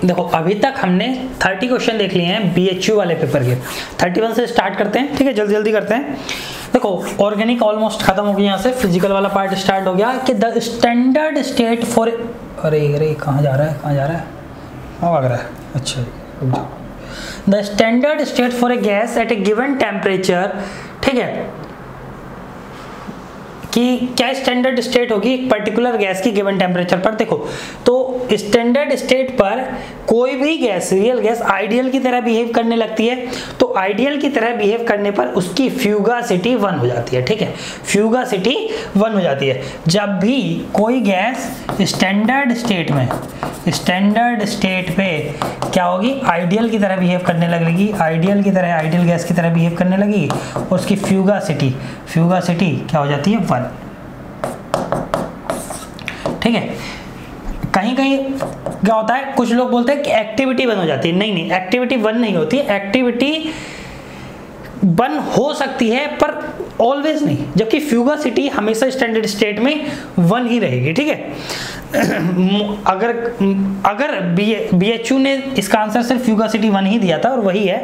देखो अभी तक हमने 30 क्वेश्चन देख लिए हैं BHU वाले पेपर के। 31 से स्टार्ट करते हैं, ठीक है, जल्दी जल्दी करते हैं। देखो ऑर्गेनिक ऑलमोस्ट खत्म हो गया, यहाँ से फिजिकल वाला पार्ट स्टार्ट हो गया कि द स्टैंडर्ड स्टेट फॉर, अरे कहाँ जा रहा है, कहाँ भाग रहा है, अच्छा the standard state for a gas at A given temperature, ठीक है, कि क्या स्टैंडर्ड स्टेट होगी एक पर्टिकुलर गैस की गिवन टेम्परेचर पर। देखो तो स्टैंडर्ड स्टेट पर कोई भी गैस, रियल गैस आइडियल की तरह बिहेव करने लगती है, तो आइडियल की तरह बिहेव करने पर उसकी फ्यूगासिटी 1 हो जाती है, ठीक है, फ्यूगासिटी 1 हो जाती है। जब भी कोई गैस स्टैंडर्ड स्टेट में, स्टैंडर्ड स्टेट पे क्या होगी, आइडियल की तरह बिहेव करने लगेगी, आइडियल की तरह, आइडियल गैस की तरह बिहेव करने लगेगी, और उसकी फ्यूगासिटी क्या हो जाती है 1, ठीक है। कहीं कहीं क्या होता है, कुछ लोग बोलते हैं कि एक्टिविटी 1 हो जाती है, नहीं एक्टिविटी 1 नहीं होती, एक्टिविटी 1 हो सकती है पर ऑलवेज नहीं, जबकि फ्यूगासिटी हमेशा स्टैंडर्ड स्टेट में 1 ही रहेगी, ठीक है। अगर BHU ने इसका आंसर सिर्फ फ्यूगासिटी 1 ही दिया था और वही है,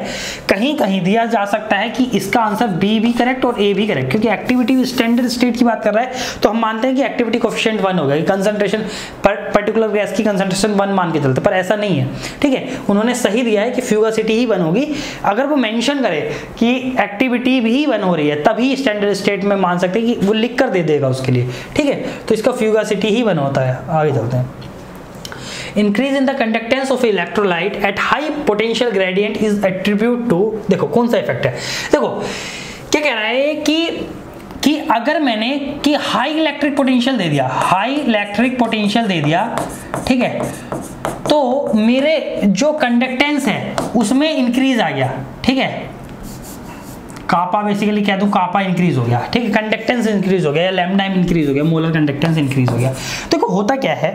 कहीं कहीं दिया जा सकता है कि इसका आंसर B भी करेक्ट और A भी करेक्ट, क्योंकि एक्टिविटी स्टैंडर्ड स्टेट की बात कर रहा है तो हम मानते हैं कि एक्टिविटी कोएफिशिएंट 1 होगा, कंसंट्रेशन पर्टिकुलर गैस की कंसंट्रेशन 1 मान के चलते, पर ऐसा नहीं है, ठीक है। उन्होंने सही दिया है कि फ्यूगासिटी ही 1 होगी। अगर वो मेंशन करे कि एक्टिविटी भी 1 हो रही है तभी स्टैंडर्ड स्टेट में मान सकते हैं, कि वो लिख कर दे देगा उसके लिए, ठीक है, तो इसका फ्यूगासिटी ही 1 होता है। आगे चलते हैं। Increase in the conductance of electrolyte at high potential gradient is attributed to, देखो कौन सा इफेक्ट है, देखो क्या कह रहा है कि अगर मैंने कि हाई इलेक्ट्रिक पोटेंशियल दे दिया, हाई इलेक्ट्रिक पोटेंशियल दे दिया, ठीक है, तो मेरे जो कंडक्टेंस है उसमें इंक्रीज आ गया, ठीक है, कापा बेसिकली कह दूं, कापा इंक्रीज हो गया, ठीक है, कंडक्टेंस इंक्रीज हो गया, या लैम्डा इंक्रीज हो गया, मोलर कंडक्टेंस इंक्रीज हो गया। देखो होता क्या है,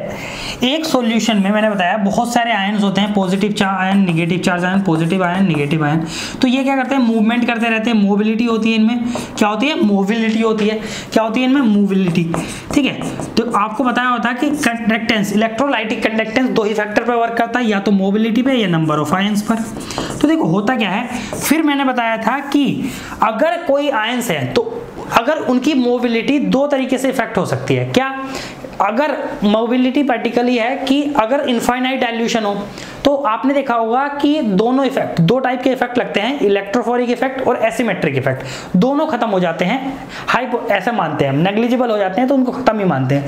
एक सॉल्यूशन में मैंने बताया बहुत सारे आयन्स होते हैं, positive charge ion, negative charge ion, positive ion, negative ion, तो ये क्या करते हैं, मूवमेंट करते रहते हैं, मोबिलिटी होती है इनमें, क्या होती है, मोबिलिटी होती है, क्या होती है इनमें, मोबिलिटी, ठीक है। तो आपको बताया होता है कि कंडक्टेंस, इलेक्ट्रोलाइटिक कंडक्टेंस 2 ही फैक्टर पर वर्क करता है, या तो मोबिलिटी पे या नंबर ऑफ आयन्स पर। तो देखो होता क्या है, फिर मैंने बताया था कि अगर कोई आयन्स है तो अगर उनकी मोबिलिटी 2 तरीके से इफेक्ट हो सकती है। क्या, अगर मोबिलिटी पार्टिकली है कि अगर इनफाइनाइट डाइल्यूशन हो, तो आपने देखा होगा कि दोनों इफेक्ट, 2 टाइप के इफेक्ट लगते हैं, इलेक्ट्रोफोरिक इफेक्ट और एसिमेट्रिक इफेक्ट, दोनों खत्म हो जाते हैं, ऐसा मानते हैं, नेग्लिजिबल हो जाते हैं तो उनको खत्म ही मानते हैं।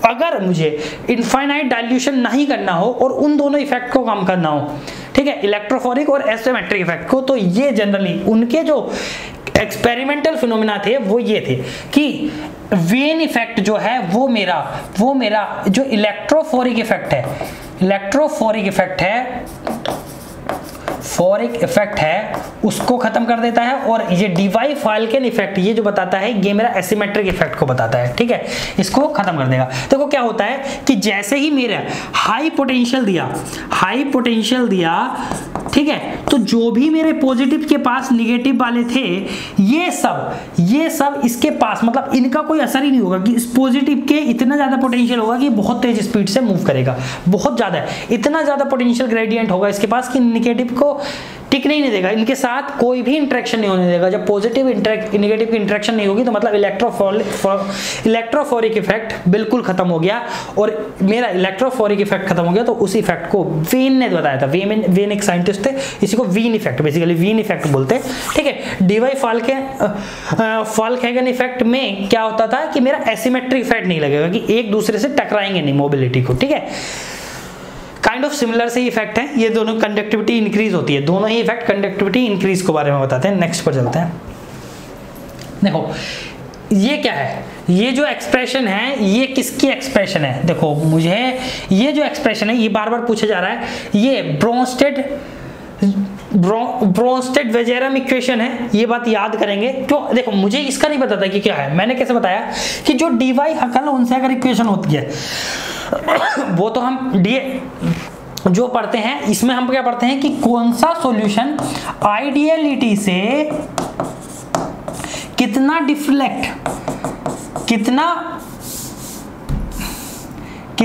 अगर मुझे इनफाइनाइट डाइल्यूशन नहीं करना हो और उन दोनों इफेक्ट को कम करना हो, ठीक है, इलेक्ट्रोफोरिक और एसिमेट्रिक इफेक्ट को, तो ये जनरली उनके जो एक्सपेरिमेंटल फिनोमेना थे वो ये थे कि वेन इफेक्ट जो है वो मेरा जो इलेक्ट्रोफोरिक इफेक्ट है उसको खत्म कर देता है, और ये डीवाई फाल्केन इफेक्ट ये जो बताता है ये मेरा एसिमेट्रिक इफेक्ट को बताता है, ठीक है, इसको खत्म कर देगा। देखो क्या होता है कि जैसे ही मेरा हाई पोटेंशियल दिया, ठीक है, तो जो भी मेरे पॉजिटिव के पास नेगेटिव वाले थे ये सब इसके पास, मतलब इनका कोई असर ही नहीं होगा, कि इस पॉजिटिव के इतना ज्यादा पोटेंशियल होगा कि बहुत तेज स्पीड से मूव करेगा, बहुत ज्यादा, इतना ज्यादा पोटेंशियल ग्रेडियंट होगा इसके पास कि नेगेटिव को टिकने ही नहीं देगा, इनके साथ कोई भी इंटरेक्शन नहीं होने देगा। जब पॉजिटिव नेगेटिव की इंटरेक्शन नहीं होगी तो मतलब इलेक्ट्रोफोरिक इफेक्ट बिल्कुल खत्म हो गया, और मेरा इलेक्ट्रोफोरिक इफेक्ट खत्म हो गया। तो उस इफेक्ट को वीन ने बताया था, वीन एक साइंटिस्ट थे, इसी को Wien effect, basically Wien effect बोलते हैं, ठीक है। डीवाई फाल्केन इफेक्ट में क्या होता था कि मेरा एसिमेट्रिक इफेक्ट नहीं लगेगा, कि एक दूसरे से टकराएंगे नहीं मोबिलिटी को, ठीक है, काइंड ऑफ सिमिलर से इफेक्ट है ये दोनों, कंडक्टिविटी इंक्रीज होती है, दोनों ही इफेक्ट कंडक्टिविटी इंक्रीज के बारे में बताते हैं। नेक्स्ट पर चलते हैं। देखो ये क्या है, ये जो एक्सप्रेशन है ये किसकी एक्सप्रेशन है, देखो मुझे ये जो एक्सप्रेशन है ये बार बार पूछा जा रहा है, ये ब्रोंस्टेड-वेजेरम इक्वेशन है, ये बात याद करेंगे। क्यों, देखो मुझे इसका नहीं पता था कि क्या है, मैंने कैसे बताया कि जो डीवाई हकल-ओनसागर इक्वेशन होती है वो तो हम जो पढ़ते हैं, इसमें हम क्या पढ़ते हैं कि कौन सा सॉल्यूशन आइडियलिटी से कितना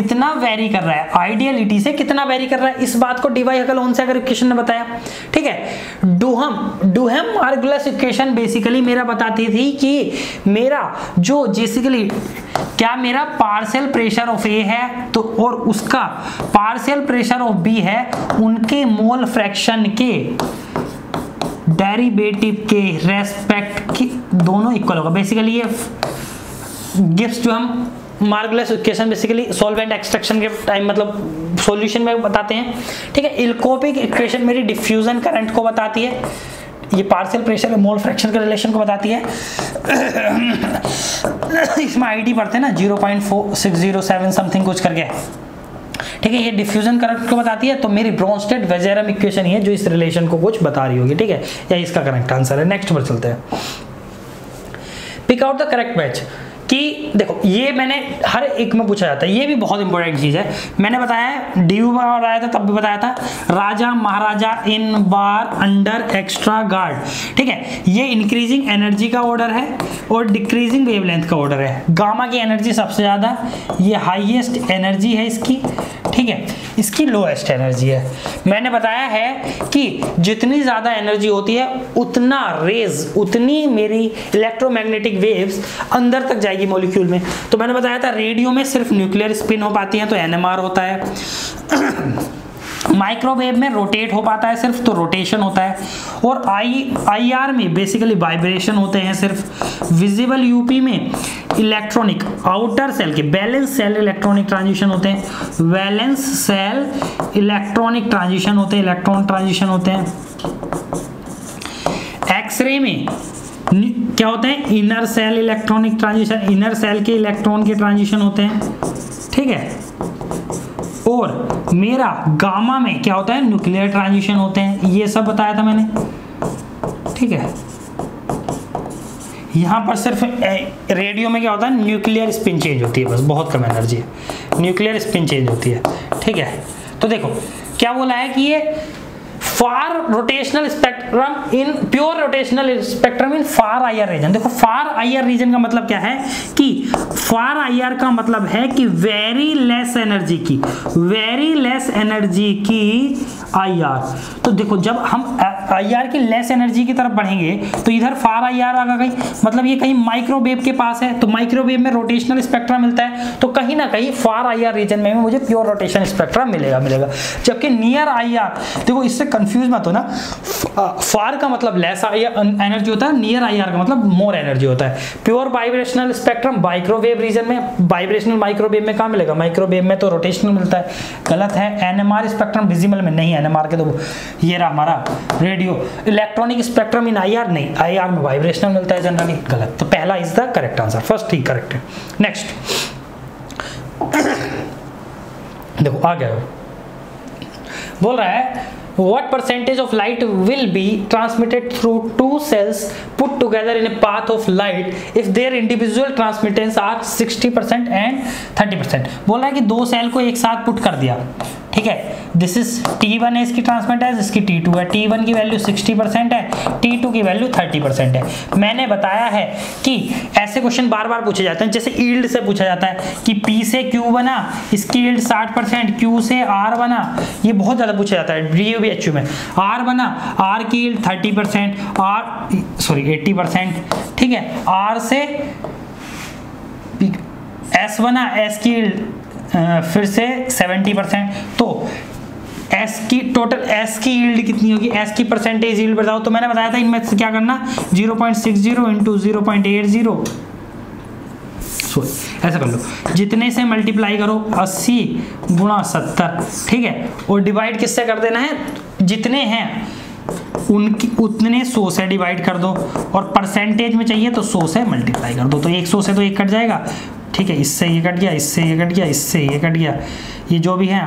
कितना वेरी कर रहा है, आइडियलिटी से कितना वेरी कर रहा है, इस बात को डी-वाई-हकल-ओन से अगर इक्वेशन ने बताया, ठीक है। डूहम आर्गुलस इक्वेशन बेसिकली मेरा बताती थी कि मेरा जो बेसिकली क्या मेरा पार्शियल प्रेशर ऑफ ए है तो और उसका पार्शियल प्रेशर ऑफ बी है, उनके मोल फ्रैक्शन के डेरिवेटिव के रेस्पेक्ट की दोनों इक्वल होगा। बेसिकली ये गिब्स जो हम मार्गुलस इक्वेशन बेसिकली सॉल्वेंट एक्सट्रैक्शन के टाइम मतलब सॉल्यूशन में बताते हैं, ठीक है। इलकोपिक इक्वेशन मेरी डिफ्यूजन करंट को बताती है, ये पार्शियल प्रेशर मोल फ्रैक्शन के रिलेशन को बताती है। इसमें आईडी पढ़ते हैं ना 0.4607 समथिंग कुछ करके, ठीक है। ये डिफ्यूजन करंट को बताती है, तो मेरी ब्रोंस्टेड-वेजेरम इक्वेशन ही है जो इस रिलेशन को कुछ बता रही होगी, ठीक है। यही इसका करेक्ट आंसर है। नेक्स्ट पर चलते हैं। Pick out the correct match कि देखो ये मैंने हर एक में पूछा जाता है, ये भी बहुत इंपॉर्टेंट चीज है। मैंने बताया है ड्यू में और आया था तब भी बताया था, राजा महाराजा इन बार अंडर एक्स्ट्रा गार्ड, ठीक है। ये इंक्रीजिंग एनर्जी का ऑर्डर है और डिक्रीजिंग वेवलेंथ का ऑर्डर है। गामा की एनर्जी सबसे ज्यादा, ये हाईएस्ट एनर्जी है इसकी, ठीक है, इसकी लोएस्ट एनर्जी है। मैंने बताया है कि जितनी ज्यादा एनर्जी होती है उतना रेज, उतनी मेरी इलेक्ट्रोमैग्नेटिक वेव्स अंदर तक जाएगी मॉलिक्यूल में। तो मैंने बताया था रेडियो में सिर्फ न्यूक्लियर स्पिन हो पाती है तो NMR होता है, माइक्रोवेव में रोटेट हो पाता है सिर्फ तो रोटेशन होता है, और IR में बेसिकली वाइब्रेशन होते हैं सिर्फ। विजिबल यूपी में इलेक्ट्रॉनिक आउटर सेल के बैलेंस सेल इलेक्ट्रॉनिक ट्रांजिशन होते हैं, वैलेंस सेल इलेक्ट्रॉनिक ट्रांजिशन होते हैं, इलेक्ट्रॉन ट्रांजिशन होते हैं। एक्सरे में क्या होते हैं, inner shell electronic transition, inner shell के इलेक्ट्रॉन के ट्रांजिशन होते हैं, ठीक है। और मेरा गामा में क्या होता है, न्यूक्लियर ट्रांजिशन होते हैं, ये सब बताया था मैंने, ठीक है। यहाँ पर सिर्फ रेडियो में क्या होता है, न्यूक्लियर स्पिन चेंज होती है, बस बहुत कम एनर्जी है, न्यूक्लियर स्पिन चेंज होती है, ठीक है। तो देखो क्या बोला है कि ये far rotational spectrum in pure rotational spectrum in far IR region. देखो फार IR रीजन का मतलब क्या है कि फार IR का मतलब है कि वेरी लेस एनर्जी की IR। तो देखो जब हम IR की लेस एनर्जी की तरफ बढ़ेंगे तो इधर फार IR आ गई, मतलब ये कहीं माइक्रोवेव के पास है, तो माइक्रोवेव में रोटेशनल स्पेक्ट्रम मिलता है, तो कहीं ना कहीं फार IR रीजन में मुझे प्योर रोटेशन स्पेक्ट्रम मिलेगा। जबकि नियर IR, देखो इससे कंफ्यूज मत हो ना, फार का मतलब लेस एनर्जी होता है, नियर IR का मतलब मोर एनर्जी होता है। Pure vibrational spectrum microwave region में, वाइब्रेशनल माइक्रोवेव में कहाँ मिलेगा, माइक्रोवेव में तो रोटेशनल मिलता है, गलत है। NMR स्पेक्ट्रम विजिबल में नहीं, NMR के तो ये रहा हमारा रेडियो। इलेक्ट्रॉनिक स्पेक्ट्रम इन IR नहीं, IR में वाइब्रेशनल मिलता है जनरली, गलत। तो पहला is the correct answer, first ठीक करेक्ट है। नेक्स्ट देखो आ गया, बोल रहा है what percentage of light will be transmitted through two cells put together in a path of light if their individual transmittance are 60% and 30%। बोल रहा है कि दो सेल को एक साथ पुट कर दिया, ठीक है। दिस इज T1 है इसकी ट्रांसमिटेंस, इसकी T2 है। T1 की वैल्यू 60% है, T2 की वैल्यू 30% है। मैंने बताया है कि ऐसे क्वेश्चन बार बार पूछे जाते हैं, जैसे ईल्ड से पूछा जाता है कि P से Q बना, इसकी ईल्ड 60%, Q से R बना, ये बहुत ज्यादा पूछा जाता है DU में। R बना, R की ईल्ड 30%, 80%, ठीक है। R से S बना, S की ईल्ड फिर से 70%, तो S की टोटल S की यील्ड कितनी होगी, S की परसेंटेज यील्ड बताओ। तो मैंने बताया था इनमें से क्या करना, 0.60 इंटू 0.80, ऐसा कर लो, जितने से मल्टीप्लाई करो 80 गुणा 70, ठीक है। और डिवाइड किससे कर देना है, जितने हैं उनकी उतने 100 से डिवाइड कर दो, और परसेंटेज में चाहिए तो 100 से मल्टीप्लाई कर दो। तो 100 से तो 1 कट जाएगा, ठीक है, इससे ये कट गया, इससे ये कट गया, इससे ये कट गया, ये जो भी है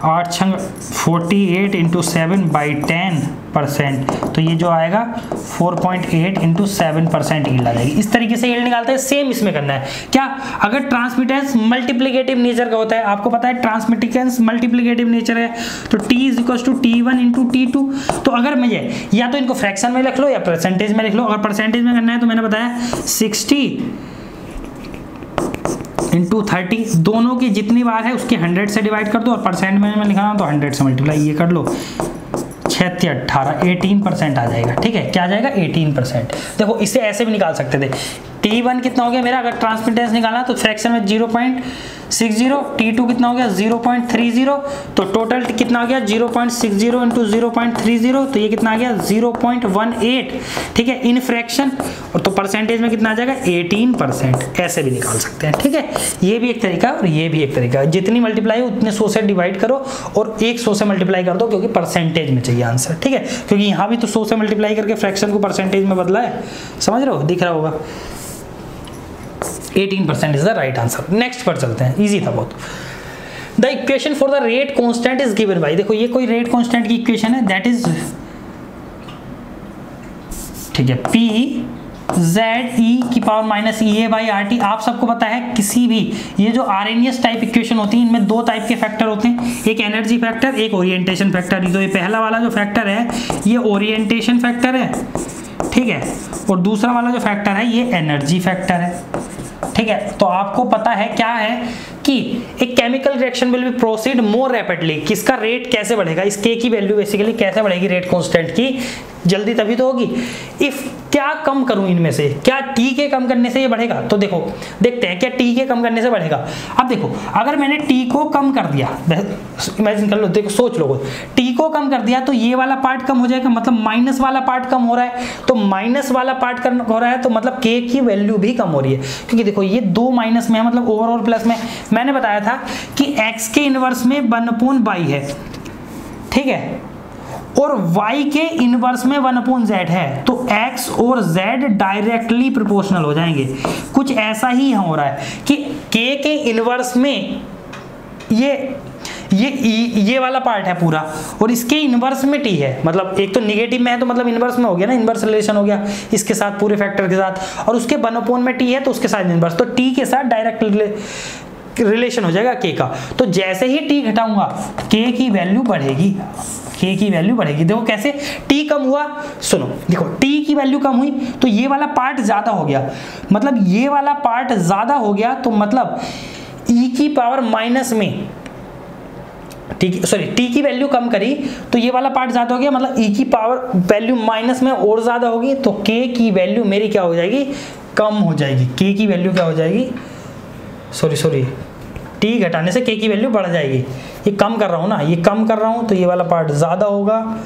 8 छंग 48 इंटू 7/10%, तो ये जो आएगा 4.8 इंटू 7% यील्ड आ जाएगी। इस तरीके से यील्ड निकालते हैं। सेम इसमें करना है क्या, अगर ट्रांसमिटेंस मल्टीप्लिकेटिव नेचर का होता है, आपको पता है ट्रांसमिटेंस मल्टीप्लिकेटिव नेचर है, तो T is equal to T1 into T2। तो अगर मुझे या तो इनको फ्रैक्शन में लिख लो या परसेंटेज में लिख लो। अगर परसेंटेज में करना है तो मैंने बताया 60 इंटू 30, दोनों की जितनी बार है उसके 100 से डिवाइड कर दो और परसेंट में मैं लिखा तो 100 से मल्टीप्लाई ये कर लो, 6 18 18% आ जाएगा। ठीक है, क्या आ जाएगा 18%। देखो इसे ऐसे भी निकाल सकते थे, T1 कितना हो गया मेरा, अगर ट्रांसमिटेंस निकालना तो फ्रैक्शन में 0.60, T2 कितना हो गया 0.30, तो टोटल कितना हो गया 0.60 इंटू 0.30, तो ये कितना आ गया 0.18। ठीक है, इन फ्रैक्शन, और तो परसेंटेज में कितना आ जाएगा 18%, ऐसे भी निकाल सकते हैं। ठीक है, ये भी एक तरीका और ये भी एक तरीका, जितनी मल्टीप्लाई हो उतने 100 से डिवाइड करो और 100 से मल्टीप्लाई कर दो, क्योंकि परसेंटेज में चाहिए आंसर। ठीक है, क्योंकि यहाँ भी तो 100 से मल्टीप्लाई करके फ्रैक्शन को परसेंटेज में बदला है, समझ रहे हो, दिख रहा होगा। 18% is the right answer. Next पर चलते हैं, इजी था बहुत। The equation for the rate constant is given by, देखो ये कोई रेट कांस्टेंट की इक्वेशन है, दैट इज, ठीक है, P Z E की power minus EA by RT। आप सबको पता है किसी भी ये जो आरएनएस टाइप इक्वेशन होती है इनमें 2 टाइप के फैक्टर होते हैं, एक एनर्जी फैक्टर, एक ओरिएंटेशन फैक्टर। तो ये पहला वाला जो फैक्टर है ये ओरिएंटेशन फैक्टर है, ठीक है, और दूसरा वाला जो फैक्टर है ये एनर्जी फैक्टर है। ठीक है, तो आपको पता है क्या है कि एक chemical reaction will be proceed more rapidly, किसका रेट कैसे बढ़ेगा, इस K की वैल्यू बेसिकली कैसे बढ़ेगी रेट कांस्टेंट की, जल्दी तभी तो होगी। इफ क्या कम करूं इनमें से, क्या T के कम करने से ये बढ़ेगा, तो देखो देखते हैं क्या T के कम करने से बढ़ेगा। अब देखो अगर मैंने T को कम कर दिया, इमेजिन कर लो, देखो सोच लो, T को कम कर दिया तो ये वाला पार्ट कम हो जाएगा, मतलब माइनस वाला पार्ट कम हो रहा है, तो माइनस वाला पार्ट कम हो रहा है तो मतलब K की वैल्यू भी कम हो रही है, क्योंकि देखो ये 2 माइनस में है, मतलब ओवरऑल प्लस में। मैंने बताया था कि x के इनवर्स में 1/y है, ठीक है, और y के इनवर्स में 1/z है, तो x और z डायरेक्टली प्रोपोर्शनल हो जाएंगे। कुछ ऐसा ही हो रहा है कि k के इनवर्स में ये वाला पार्ट है पूरा और इसके इनवर्स में t है, मतलब एक तो निगेटिव में है तो मतलब इनवर्स में हो गया ना, इनवर्स रिलेशन हो गया इसके साथ, पूरे फैक्टर के साथ, और उसके 1/, में t है तो उसके साथ इनवर्स, तो t के साथ डायरेक्ट रिलेशन हो जाएगा k का। तो जैसे ही t घटाऊंगा k की वैल्यू बढ़ेगी, k की वैल्यू बढ़ेगी। देखो कैसे, t कम हुआ, सुनो देखो t की वैल्यू कम हुई तो ये वाला पार्ट ज्यादा हो गया, मतलब ये वाला पार्ट ज्यादा हो गया तो मतलब e की पावर माइनस में, ठीक, सॉरी t की वैल्यू कम करी तो ये वाला पार्ट ज्यादा हो गया, मतलब e की पावर वैल्यू माइनस में और ज्यादा होगी, तो k की वैल्यू मेरी क्या हो जाएगी, कम हो जाएगी। k की वैल्यू क्या हो जाएगी, सॉरी t घटाने से k की वैल्यू बढ़ जाएगी। ये कम कर रहा हूँ ना, ये कम कर रहा हूँ तो ये वाला पार्ट ज़्यादा होगा,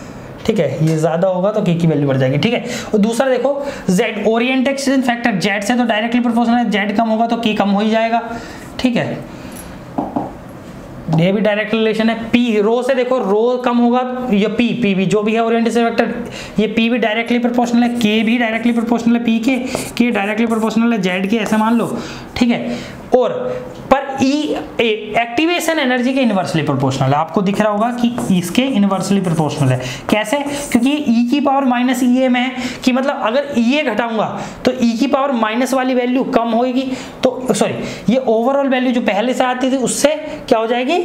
ठीक है, ये ज़्यादा होगा तो k की वैल्यू बढ़ जाएगी। ठीक है, और दूसरा देखो z, ओरिएंटेशन फैक्टर z से तो डायरेक्टली प्रोपोर्शनल है, z कम होगा तो k कम हो ही जाएगा। ठीक है, ये भी डायरेक्ट रिलेशन है। p रो से देखो, रो कम होगा, ये p भी जो भी है ओरिएंटेशन फैक्टर, ये p भी डायरेक्टली प्रोपोर्शनल है, k भी डायरेक्टली प्रोपोर्शनल है p के, k डायरेक्टली प्रोपोर्शनल है z के, ऐसे मान लो। ठीक है, और पर एक्टिवेशन एनर्जी के इनवर्सली प्रोपोर्शनल है, आपको दिख रहा होगा कि इसके इनवर्सली प्रोपोर्शनल है। कैसे, क्योंकि ये e की पावर माइनस EA में है, कि मतलब अगर EA घटाऊंगा तो e की पावर माइनस वाली वैल्यू कम होगी, तो सॉरी ये ओवरऑल वैल्यू जो पहले से आती थी उससे क्या हो जाएगी,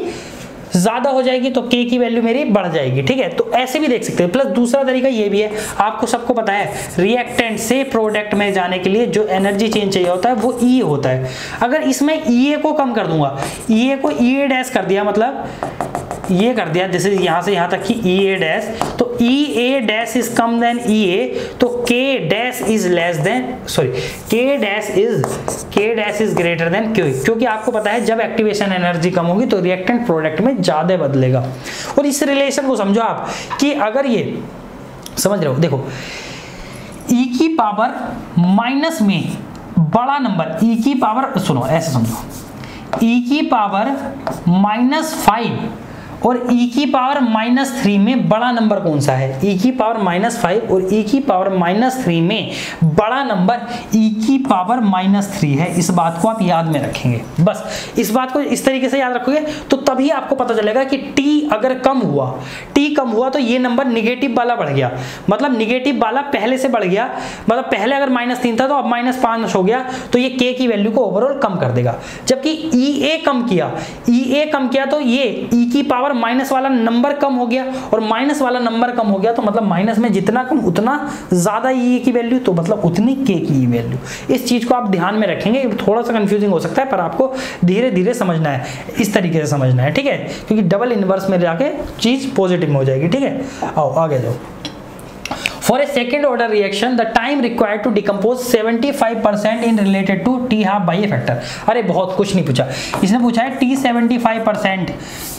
ज्यादा हो जाएगी, तो k की वैल्यू मेरी बढ़ जाएगी। ठीक है, तो ऐसे भी देख सकते हैं। प्लस दूसरा तरीका ये भी है, आपको सबको पता है रिएक्टेंट से प्रोडक्ट में जाने के लिए जो एनर्जी चेंज चाहिए होता है वो E होता है। अगर इसमें EA को कम कर दूंगा, EA को EA डैश कर दिया, मतलब ये कर दिया, जैसे यहाँ से यहाँ तक कि EA डैश, तो EA डैश इज कम देन EA, तो K dash is less than, sorry K dash is greater than Q, क्योंकि आपको पता है जब एक्टिवेशन एनर्जी कम होगी तो रिएक्टेंट प्रोडक्ट में ज्यादा बदलेगा। और इस रिलेशन को समझो आप कि अगर ये समझ रहे हो, देखो E की पावर माइनस में बड़ा नंबर, E की पावर, सुनो ऐसे समझो, E की पावर -5 और e की पावर -3 में बड़ा नंबर कौन सा है, e की पावर -5 और e की पावर -3 में बड़ा नंबर e की पावर -3 है। इस बात को आप याद में रखेंगे, बस इस बात को इस तरीके से याद रखोगे तो तभी आपको पता चलेगा कि t अगर कम हुआ तो ये नंबर निगेटिव वाला बढ़ गया, मतलब निगेटिव वाला पहले से बढ़ गया, मतलब पहले अगर -3 था तो अब -5 हो गया, तो ये k की वैल्यू को ओवरऑल कम कर देगा। जबकि EA कम किया तो ये e की पावर और माइनस वाला नंबर कम हो गया, और माइनस वाला नंबर कम हो गया तो मतलब माइनस में जितना कम उतना ज्यादा ई की वैल्यू, तो मतलब उतनी के की वैल्यू। इस चीज को आप ध्यान में रखेंगे, थोड़ा सा कंफ्यूजिंग हो सकता है पर आपको धीरे धीरे समझना है, इस तरीके से समझना है, ठीक है, क्योंकि डबल इनवर्स में जाके चीज पॉजिटिव में हो जाएगी, ठीक है। आओ आगे जाओ। For a second order reaction, the time required to decompose 75% in related to t half by a factor। अरे बहुत कुछ नहीं पूछा, इसने पूछा है t 75%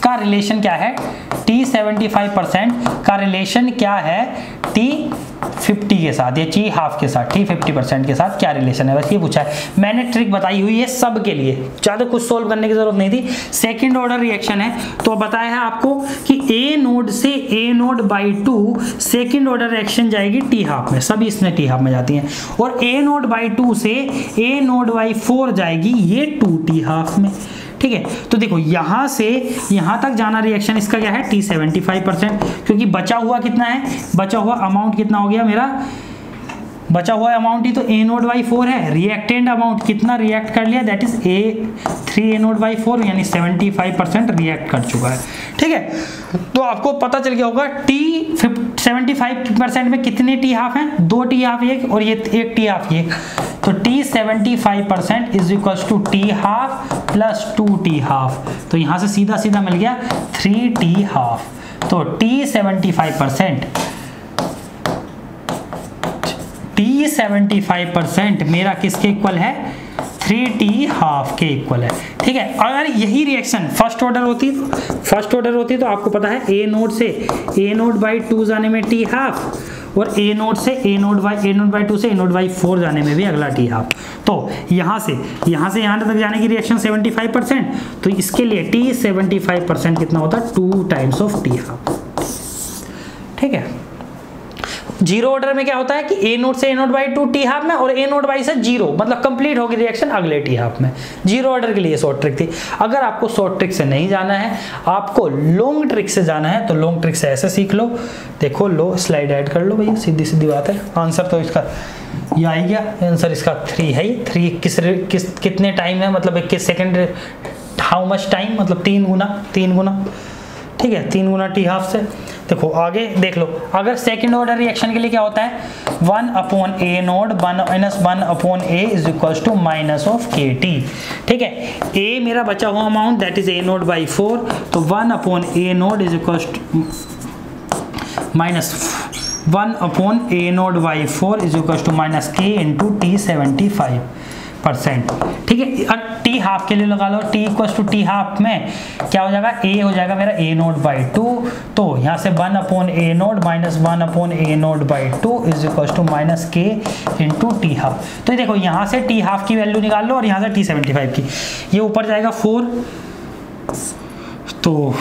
का रिलेशन क्या है, t 75% का रिलेशन क्या है t 50 के साथ या t हाफ के साथ, t 50% के साथ क्या रिलेशन है, बस ये पूछा है। मैंने ट्रिक बताई हुई है सब के लिए, ज़्यादा कुछ सोल्व करने की जरूरत नहीं थी। सेकंड ऑर्डर रिएक्शन है तो बताया है आपको कि a नोड से a node by 2 second order reaction जाएगी t हाफ में, सभी इसमें t हाफ में जाती हैं, और a नोड बाई 2 से a नोड बाई 4 जाएगी ये 2t हाफ में, ठीक है। तो देखो यहां से यहां तक जाना रिएक्शन इसका क्या है, t 75%, क्योंकि बचा हुआ कितना है, बचा हुआ अमाउंट कितना हो गया मेरा, बचा हुआ अमाउंट ही तो a नोट बाई 4 है, रिएक्टेंट अमाउंट कितना रिएक्ट कर लिया, that is a naught by 4 यानी 75% रिएक्ट कर चुका है, ठीक है। तो आपको पता चल गया होगा t 75% में कितने t हाफ हैं, 2 t हाफ एक और ये 1 t हाफ एक, तो t 75% is equal to t half plus 2t half, तो यहां से सीधा सीधा मिल गया 3t हाफ, तो t 75% मेरा किसके इक्वल है, 3t हाफ के इक्वल है, ठीक है। अगर यही रिएक्शन फर्स्ट ऑर्डर होती तो आपको पता है a नोट से a नोट बाई 2 जाने में t हाफ, और a नोट से a नोट बाई 2 से a नोट बाई 4 जाने में भी अगला t हाफ, तो यहाँ से यहाँ तक जाने की रिएक्शन 75%, तो इसके लिए t 75% कितना होता है, 2 टाइम्स ऑफ t हाफ, ठीक है। जीरो ऑर्डर में क्या होता है कि a नोट से a naught by 2 t half में, और a नोट बाई से 0, मतलब कंप्लीट होगी रिएक्शन अगले t हाफ में। जीरो ऑर्डर के लिए शॉर्ट ट्रिक थी। अगर आपको शॉर्ट ट्रिक से नहीं जाना है, आपको लॉन्ग ट्रिक से जाना है, तो लॉन्ग ट्रिक से ऐसे सीख लो, देखो लो स्लाइड ऐड कर लो भैया, सीधी सीधी बात है। आंसर तो इसका ये आ गया, आंसर इसका 3 है ही। 3 कितने टाइम है, मतलब 21 सेकेंड, हाउ मच टाइम, मतलब 3 गुना, ठीक है, 3 गुना टी हाफ से। देखो आगे देख लो, अगर सेकंड ऑर्डर रिएक्शन के लिए क्या होता है, 1 upon a naught minus 1 upon a is equal to minus of kt, ठीक है। a मेरा बचा हुआ amount that is a naught by 4, तो 1 upon a naught is equal to minus 1 upon a naught by 4 is equal to minus k into t 75%, ठीक है। अब T half के लिए लगा लो, t equal to T half में क्या हो जाएगा, a हो जाएगा मेरा a नोट बाई 2, तो यहाँ से 1 upon a naught minus 1 upon a naught by 2 is equal to minus k into T half. तो देखो यहाँ से टी हाफ की वैल्यू निकाल लो और यहाँ से t 75 की, ये ऊपर जाएगा 4, तो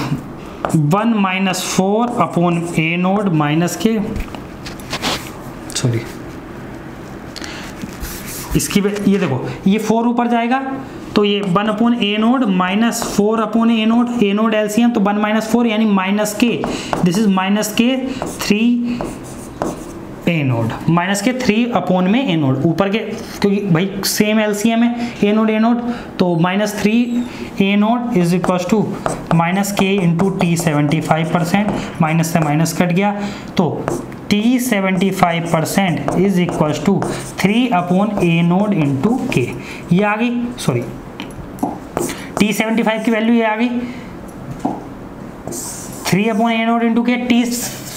1 minus 4 upon a naught minus k, sorry इसकी ये देखो ये 4 ऊपर जाएगा, तो ये 1 upon a naught minus 4 upon a note LCM, तो 1 माइनस 4 यानी minus k, this is minus k 3 a naught, minus के 3 अपॉन में a नोट ऊपर के, क्योंकि भाई सेम एलसीएम है a नोट, तो minus 3 a naught is equal to minus k into t 75%, minus से माइनस कट गया, तो t 75% is equal to 3 upon a naught into k, ये आ गई, सॉरी t 75 की वैल्यू ये आ गई 3 upon a naught into k, t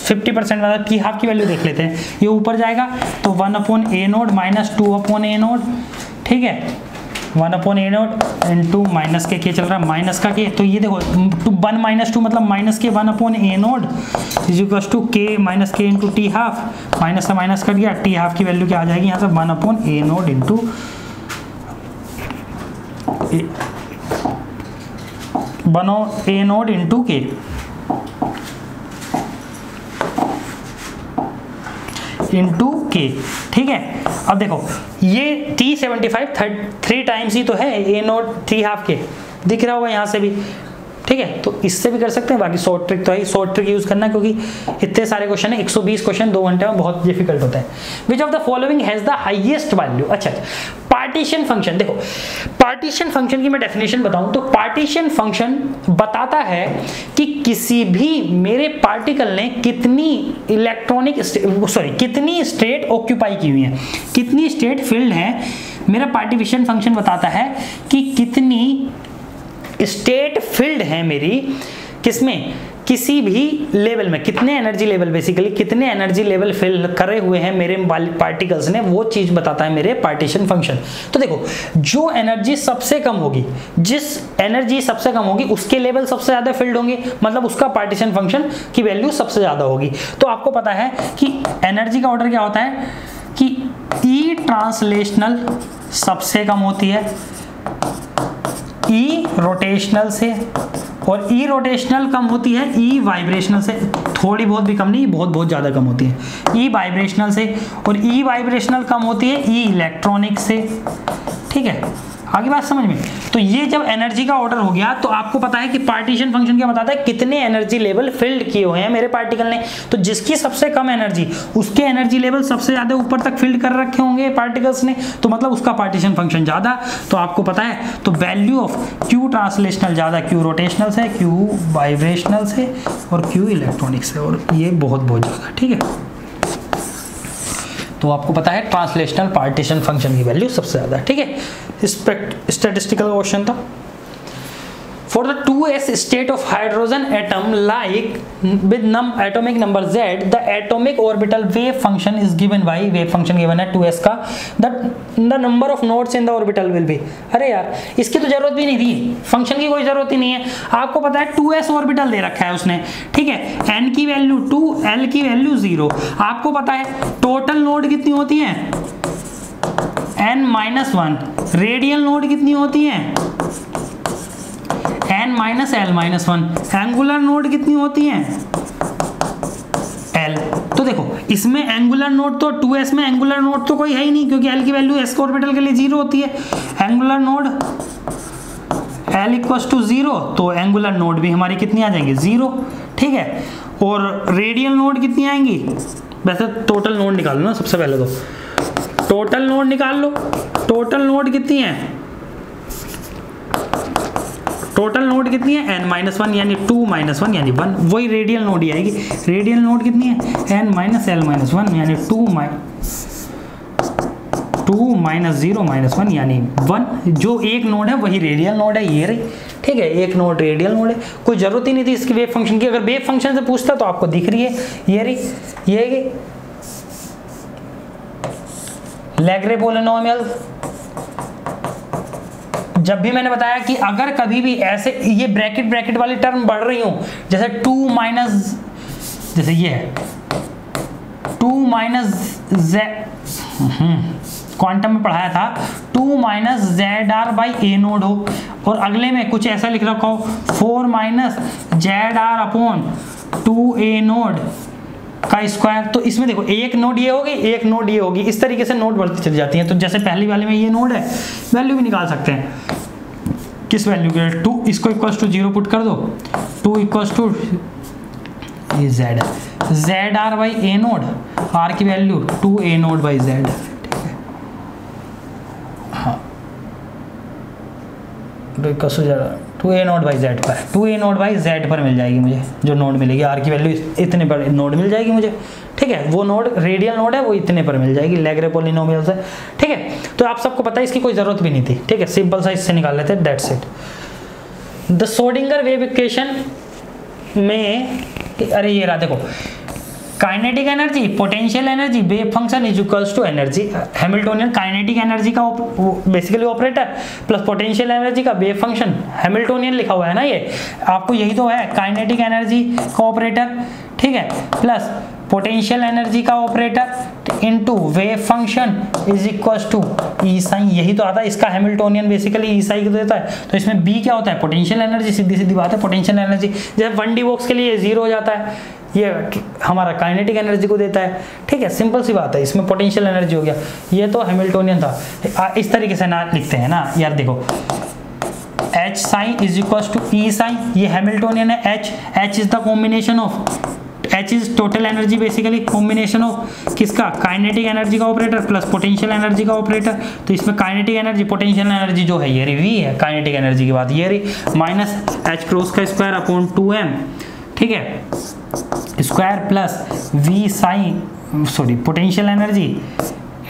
50% वाला t half की वैल्यू देख लेते हैं, ये ऊपर जाएगा तो 1 upon a naught minus 2 upon a note, ठीक है, 1 upon a naught into minus के चल रहा है, माइनस का के, तो ये देखो 1 माइनस 2 मतलब माइनस के 1 upon a naught is equal to k minus के इंटू टी हाफ, माइनस से माइनस कर दिया, टी हाफ की वैल्यू क्या आ जाएगी यहाँ से 1 upon a naught into 1 a naught into के, इंटू के, ठीक है। अब देखो ये t 75 3 टाइम्स ही तो है a नोट 3 हाफ के, दिख रहा होगा यहाँ से भी, ठीक है, तो इससे भी कर सकते हैं। बाकी शॉर्ट ट्रिक तो है, शॉर्ट ट्रिक यूज करना, क्योंकि इतने सारे क्वेश्चन है, 120 क्वेश्चन 2 घंटे में, बहुत डिफिकल्ट होता है। Which of the following has the highest value. अच्छा, पार्टीशन फंक्शन, देखो पार्टीशन फंक्शन की मैं डेफिनेशन बताऊं तो पार्टीशन फंक्शन बताता है कि किसी भी मेरे पार्टिकल ने कितनी कितनी स्टेट ऑक्यूपाई की हुई है, कितनी स्टेट फिल्ड है। मेरा पार्टीशन फंक्शन बताता है कि कितनी स्टेट फिल्ड है मेरी, किसमें, किसी भी लेवल में, कितने एनर्जी लेवल, बेसिकली कितने एनर्जी लेवल फिल करे हुए हैं मेरे पार्टिकल्स ने, वो चीज बताता है मेरे पार्टीशन फंक्शन। तो देखो, जो एनर्जी सबसे कम होगी, जिस एनर्जी सबसे कम होगी उसके लेवल सबसे ज्यादा फिल्ड होंगे, मतलब उसका पार्टीशन फंक्शन की वैल्यू सबसे ज्यादा होगी। तो आपको पता है कि एनर्जी का ऑर्डर क्या होता है कि ई ट्रांसलेशनल सबसे कम होती है ई रोटेशनल से, और ई रोटेशनल कम होती है ई वाइब्रेशनल से, थोड़ी बहुत भी कम नहीं, बहुत बहुत ज़्यादा कम होती है ई वाइब्रेशनल से, और ई वाइब्रेशनल कम होती है ई इलेक्ट्रॉनिक से। ठीक है, आगे बात समझ में। तो ये जब एनर्जी का ऑर्डर हो गया तो आपको पता है कि पार्टीशन फंक्शन क्या बताता है, कितने एनर्जी लेवल फिल्ड किए हुए हैं मेरे पार्टिकल ने। तो जिसकी सबसे कम एनर्जी, उसके एनर्जी लेवल सबसे ज्यादा ऊपर तक फिल्ड कर रखे होंगे पार्टिकल्स ने, तो मतलब उसका पार्टीशन फंक्शन ज्यादा। तो आपको पता है, तो वैल्यू ऑफ क्यू ट्रांसलेशनल ज्यादा क्यू रोटेशनल से, क्यू वाइब्रेशनल से और क्यू इलेक्ट्रॉनिक से, और ये बहुत बहुत ज्यादा। ठीक है, तो आपको पता है ट्रांसलेशनल पार्टीशन फंक्शन की वैल्यू सबसे ज्यादा। ठीक है, स्टैटिस्टिकल क्वेश्चन था। For the 2s state of hydrogen atom like with atomic number z, the atomic orbital wave function is given by, wave function given है 2s का, the number of nodes in the orbital will be। अरे यार, इसकी तो जरूरत भी नहीं थी, फंक्शन की कोई जरूरत ही नहीं है। आपको पता है 2s ऑर्बिटल दे रखा है उसने, ठीक है, n की वैल्यू 2, l की वैल्यू 0। आपको पता है टोटल नोड कितनी होती है, n-1। रेडियल नोड कितनी होती है, n-l-1। एंगुलर नोड कितनी होती है, l। तो देखो, इसमें एंगुलर नोड तो 2s में एंगुलर नोड तो कोई है ही नहीं, क्योंकि l की वैल्यू s ऑर्बिटल के लिए 0 होती है। एंगुलर नोड l = 0, तो एंगुलर नोड भी हमारी कितनी आ जाएंगी, 0। ठीक है, और रेडियल नोड कितनी आएंगी, वैसे टोटल नोड निकाल लो ना सबसे पहले, तो टोटल नोड निकाल लो। टोटल नोड कितनी है, टोटल नोड कितनी है, n-1 यानी 2-1 यानी 1, वही रेडियल नोड ही आएगी। रेडियल नोड कितनी है, n-l-1 यानी 2-0-1 यानी 1। जो एक नोड है वही रेडियल नोड है, ये रही। ठीक है, एक नोड रेडियल नोड है, कोई जरूरत ही नहीं थी इसकी वेव फंक्शन की। अगर वेव फंक्शन से पूछता तो आपको दिख रही है, ये रही, ये लैग्रे पॉलिनोमियल। जब भी मैंने बताया कि अगर कभी भी ऐसे ये ब्रैकेट वाली टर्म बढ़ रही हो, जैसे 2- जैसे ये है 2-z, क्वांटम में पढ़ाया था, 2-zr/a नोड हो, और अगले में कुछ ऐसा लिख रखा हो 4-zr/2a नोड का स्क्वायर। तो इसमें देखो, एक नोड ये होगी, एक नोड ये होगी, इस तरीके से नोड बढ़ती चली जाती है। तो जैसे पहली वाले में ये नोड है, वैल्यू भी निकाल सकते हैं, किस वैल्यू के, 2 इसको =0 पुट कर दो, 2 ये z है, zr/a नोड, r की वैल्यू 2a नोड/z। ठीक है, हाँ, 2a नोड/z पर, 2a नोड/z पर मिल जाएगी मुझे, जो नोड मिलेगी, r की वैल्यू इतने पर नोड मिल जाएगी मुझे। ठीक है, वो नोड रेडियल नोड है, वो इतने पर मिल जाएगी लैग्रे पॉलिनोमियल से। ठीक है, तो आप सबको पता है इसकी कोई जरूरत भी नहीं थी। ठीक है, सिंपल सा इससे निकाल लेते हैं, that's it. The Schrodinger wave equation में, अरे ये रहा, देखो, kinetic energy, potential energy, wave function is equals to energy, Hamiltonian kinetic energy का basically operator plus potential energy का वेव फंक्शन, हैमिल्टोनियन लिखा हुआ है ना, ये आपको यही तो है, काइनेटिक एनर्जी का ऑपरेटर, ठीक है, प्लस पोटेंशियल एनर्जी का operator into wave function is equals to E psi, यही तो आता है इसका हैमिल्टोनियन, बेसिकली ई साइन देता है। तो इसमें बी क्या होता है, पोटेंशियल एनर्जी, सीधी सीधी बात है, पोटेंशियल एनर्जी। जब 1D बॉक्स के लिए 0 हो जाता है, ये हमारा काइनेटिक एनर्जी को देता है। ठीक है, सिंपल सी बात है, इसमें पोटेंशियल एनर्जी हो गया, ये तो हैमिल्टोनियन था। इस तरीके से ना लिखते हैं ना यार, देखो H H psi is equal to E psi, ये हैमिल्टोनियन है। H is the combination of, H is total energy basically, combination of किसका, काइनेटिक एनर्जी का ऑपरेटर प्लस पोटेंशियल एनर्जी का ऑपरेटर। तो इसमें काइनेटिक एनर्जी पोटेंशियल एनर्जी जो है ये V है, काइनेटिक एनर्जी की बात ये रही, माइनस H क्रॉस का स्क्वायर अपॉन 2m, ठीक है, square plus V sine sorry potential energy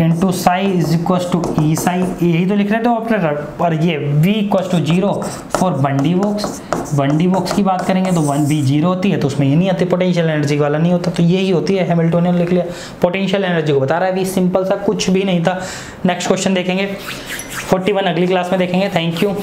into psi is equal to E psi, यही तो लिख रहे थे ऑपरेटर। और ये V इक्वल टू 0 फॉर बंडी बॉक्स, बंडी बॉक्स की बात करेंगे तो 1V 0 होती है, तो उसमें ये नहीं आती, पोटेंशियल एनर्जी वाला नहीं होता, तो यही होती है, हैमिल्टोनियन लिख लिया, पोटेंशियल एनर्जी को बता रहा है। V सिंपल सा कुछ भी नहीं था। नेक्स्ट क्वेश्चन देखेंगे 41 अगली क्लास में देखेंगे। Thank you.